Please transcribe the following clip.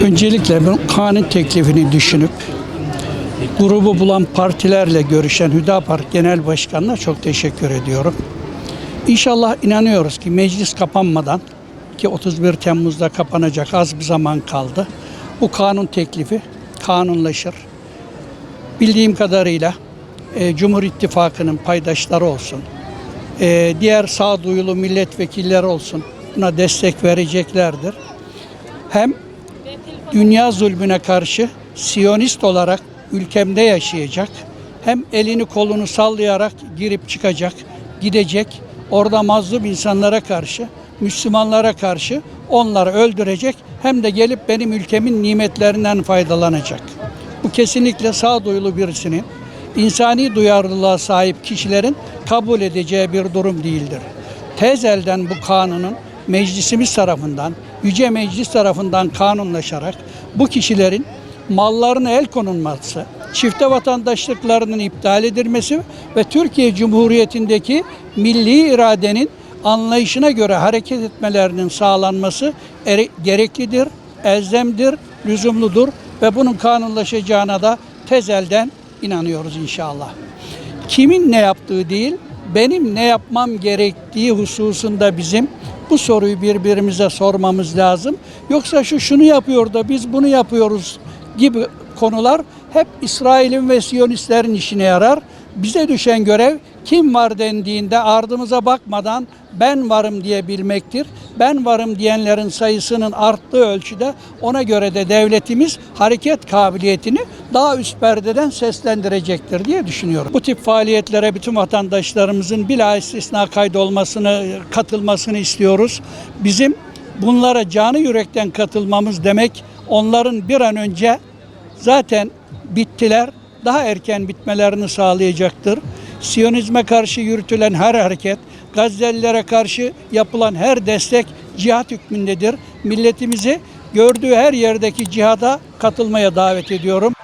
Öncelikle bu kanun teklifini düşünüp grubu bulan partilerle görüşen Hüdapar Genel Başkanı'na çok teşekkür ediyorum. İnşallah inanıyoruz ki meclis kapanmadan, ki 31 Temmuz'da kapanacak, az bir zaman kaldı, bu kanun teklifi kanunlaşır. Bildiğim kadarıyla Cumhur İttifakı'nın paydaşları olsun, diğer sağduyulu milletvekilleri olsun, buna destek vereceklerdir. Hem dünya zulmüne karşı Siyonist olarak ülkemde yaşayacak, hem elini kolunu sallayarak girip çıkacak, gidecek, orada mazlum insanlara karşı, Müslümanlara karşı onları öldürecek, hem de gelip benim ülkemin nimetlerinden faydalanacak. Bu kesinlikle sağduyulu birisinin, insani duyarlılığa sahip kişilerin kabul edeceği bir durum değildir. Tez elden bu kanunun meclisimiz tarafından, Yüce Meclis tarafından kanunlaşarak bu kişilerin mallarına el konulması, çifte vatandaşlıklarının iptal edilmesi ve Türkiye Cumhuriyeti'ndeki milli iradenin anlayışına göre hareket etmelerinin sağlanması gereklidir, elzemdir, lüzumludur ve bunun kanunlaşacağına da tez elden inanıyoruz inşallah. Kimin ne yaptığı değil, benim ne yapmam gerektiği hususunda bizim bu soruyu birbirimize sormamız lazım. Yoksa şunu yapıyor da biz bunu yapıyoruz gibi konular hep İsrail'in ve Siyonistlerin işine yarar. Bize düşen görev kim var dendiğinde ardımıza bakmadan ben varım diyebilmektir. Ben varım diyenlerin sayısının arttığı ölçüde ona göre de devletimiz hareket kabiliyetini daha üst perdeden seslendirecektir diye düşünüyorum. Bu tip faaliyetlere bütün vatandaşlarımızın bila istisna katılmasını istiyoruz. Bizim bunlara canı yürekten katılmamız demek, onların bir an önce zaten bittiler, daha erken bitmelerini sağlayacaktır. Siyonizme karşı yürütülen her hareket, Gazelilere karşı yapılan her destek cihat hükmündedir. Milletimizi gördüğü her yerdeki cihada katılmaya davet ediyorum.